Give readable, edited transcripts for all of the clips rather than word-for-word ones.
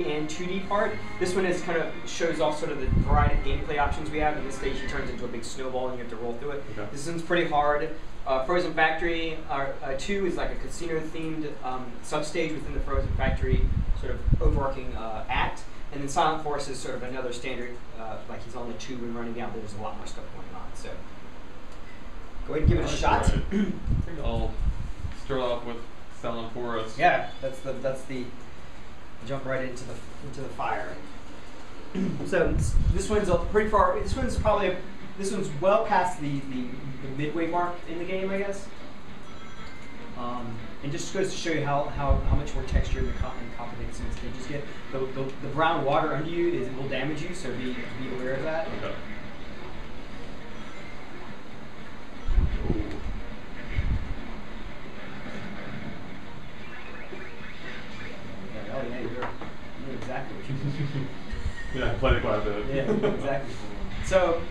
and 2D part. This one is kind of shows off sort of the variety of gameplay options we have. In this stage, he turns into a big snowball and you have to roll through it. Okay. This one's pretty hard. Frozen Factory 2 is like a casino-themed substage within the Frozen Factory sort of overarching act. And then Silent Force is sort of another standard, like he's on the tube and running down, but there's a lot more stuff going on. So go ahead and give it a shot. Right. I think I'll start off with Silent Force. Yeah, that's the jump right into the fire. So this one's pretty far. This one's well past the midway mark in the game, I guess. And just goes to show you how much more texture and complicated some stages get. The brown water under you will damage you, so be aware of that. Okay. Oh yeah, you know exactly what you mean. Yeah, I played it quite a bit. Yeah, exactly. So,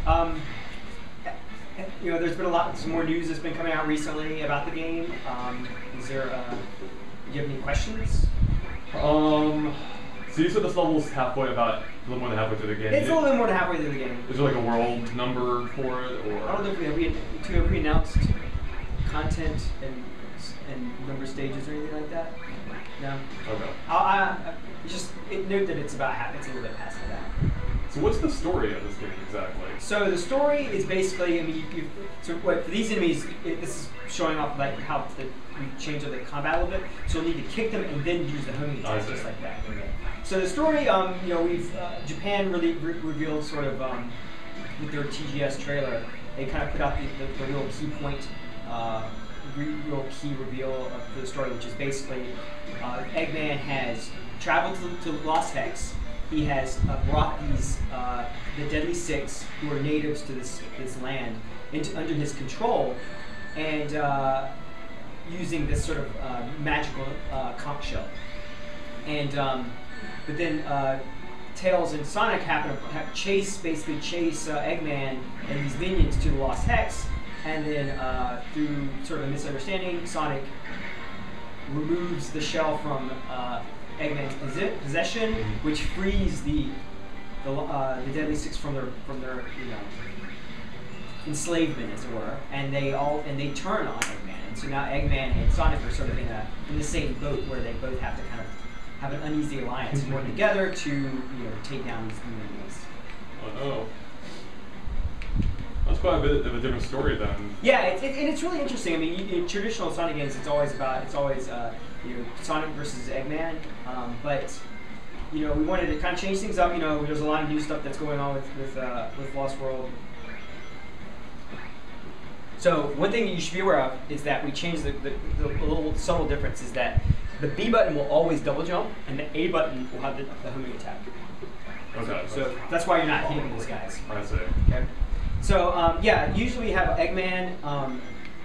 there's been some more news that's been coming out recently about the game. Do you have any questions? So you said this level's a little more than halfway through the game. It's a little bit more than halfway through the game. Is there like a world number for it, or? I don't know if we have pre-announced content and number stages or anything like that. No. Okay. Just note that it's a little bit past that. So what's the story of this game exactly? So the story is basically, for these enemies, this is showing off like how we change the combat a little bit. So you'll need to kick them and then use the homing attack just like that. So the story, Japan really revealed sort of with their TGS trailer, they kind of put out the real key point, real key reveal for the story, which is basically Eggman has traveled to Lost Hex. He has brought the Deadly Six, who are natives to this land, under his control, and using this sort of magical conch shell. And but then Tails and Sonic happen to chase Eggman and these minions to the Lost Hex, and then through sort of a misunderstanding, Sonic removes the shell from Eggman's possession, which frees the Deadly Six from their enslavement, as it were, and they turn on Eggman. And so now Eggman and Sonic are sort of in the same boat, where they both have to kind of have an uneasy alliance and work together to take down these enemies. Oh no. That's quite a bit of a different story then. Yeah, and it's really interesting. I mean, in traditional Sonic games, it's always Sonic versus Eggman, but we wanted to kind of change things up. There's a lot of new stuff that's going on with Lost World. So one thing you should be aware of is that we changed the little subtle difference is that the B button will always double jump, and the A button will have the homing attack. Okay. So that's why you're not hitting these guys. I see. Okay. So usually we have Eggman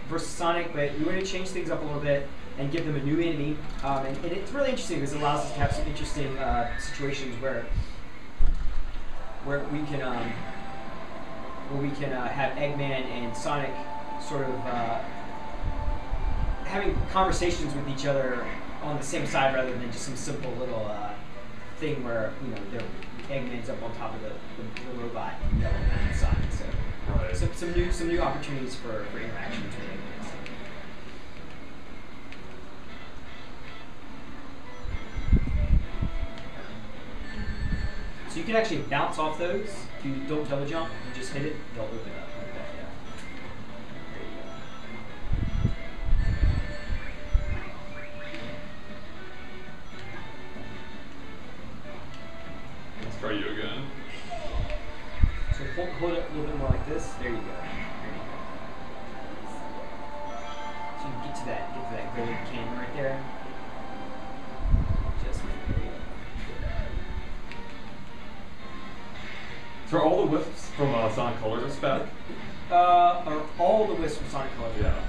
versus Sonic, but we want to change things up a little bit and give them a new enemy. And it's really interesting because it allows us to have some interesting situations where we can have Eggman and Sonic sort of having conversations with each other on the same side rather than just some simple little thing where Eggman's up on top of the robot and yelling at Sonic. So, right. So some new opportunities for interaction between Eggman and Sonic. So you can actually bounce off those. If you don't double jump, you just hit it, they'll open up like that. Yeah. There you go. Let's try you again. So hold it a little bit more like this. There you go. So you get to that golden can right there. Just there you go. So are all the wisps from Sonic Colors bad? Are all the wisps from Sonic Colors? Yeah.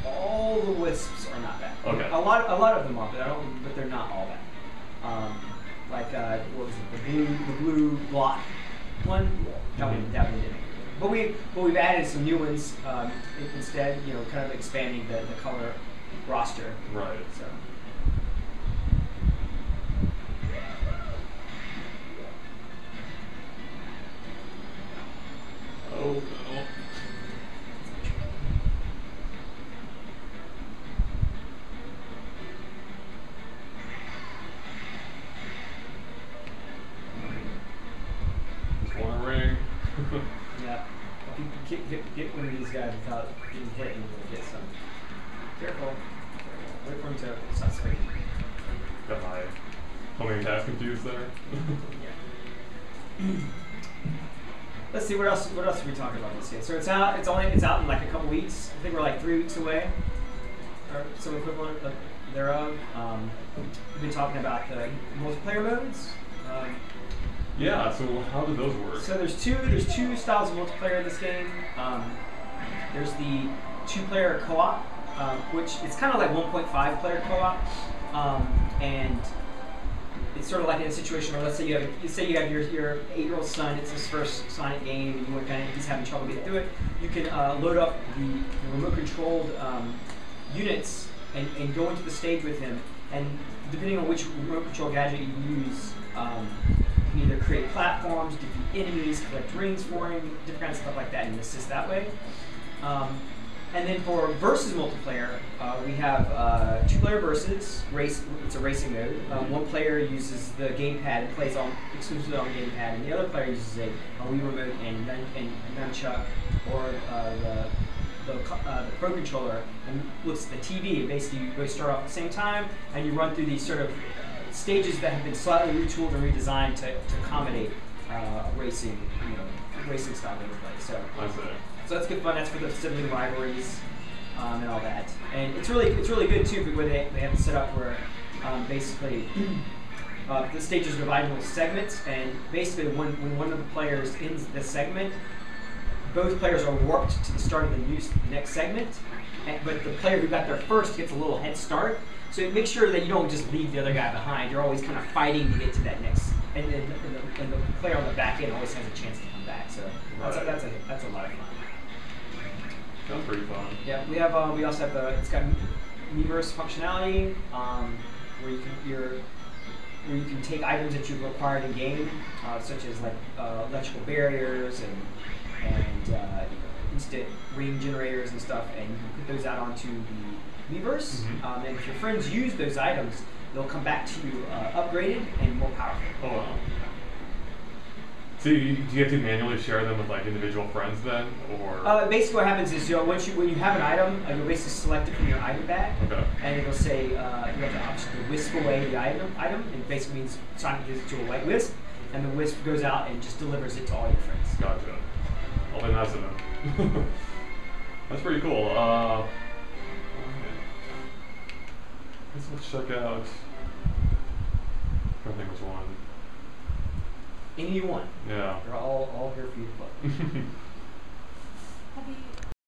All the wisps are not bad. Okay. A lot of them are, but they're not all bad. What was it? The blue block one. That one didn't. But we've added some new ones instead. Kind of expanding the color roster. Right. So. guys without getting hit, and we'll get some. Careful. Wait for him to stop swinging. Got my homing task confused there. Yeah. Let's see what else. What else are we talking about this year? So it's out. It's out in like a couple weeks. I think we're like 3 weeks away, or some equivalent thereof. We've been talking about the multiplayer modes. Yeah. So how do those work? So there's two styles of multiplayer in this game. There's the 2-player co-op, which it's kind of like 1.5 player co-op, and it's sort of like in a situation where let's say you have your 8-year-old son. It's his first Sonic game, and he's having trouble getting through it. You can load up the remote-controlled units and go into the stage with him. And depending on which remote control gadget you use, you can either create platforms, defeat enemies, collect rings for him, different kinds of stuff like that, and assist that way. And then for versus multiplayer, we have 2-player versus race. It's a racing mode. One player uses the gamepad and plays exclusively on the gamepad, and the other player uses a Wii remote and nunchuck or the Pro controller and looks at the TV. And basically, you both start off at the same time, and you run through these sort of stages that have been slightly retooled and redesigned to accommodate racing style gameplay. So that's good fun. That's for the sibling rivalries and all that. And it's really good too, because they have it set up where basically the stages are divided into segments, and basically when one of the players ends the segment, both players are warped to the start of the next segment. But the player who got there first gets a little head start. So it makes sure that you don't just leave the other guy behind. You're always kind of fighting to get to that next, and the player on the back end always has a chance to come back. So that's a lot of fun. Sounds pretty fun. Yeah, we also have it's got Miiverse functionality where you can take items that you've acquired in game, such as like electrical barriers and instant ring generators and stuff, and you can put those out onto the Miiverse. And if your friends use those items, they'll come back to you upgraded and more powerful. Oh wow. So do you have to manually share them with like individual friends then, or? Basically, what happens is when you have an item, you'll basically select it from your item bag, and it'll say you have the option to wisp away the item, and it basically means Sonic gives it to a white wisp, and the wisp goes out and just delivers it to all your friends. Gotcha. Well, then that's enough. That's pretty cool. I guess let's check out. I think was one. Any you want. Yeah. They're all here for you to play. Have you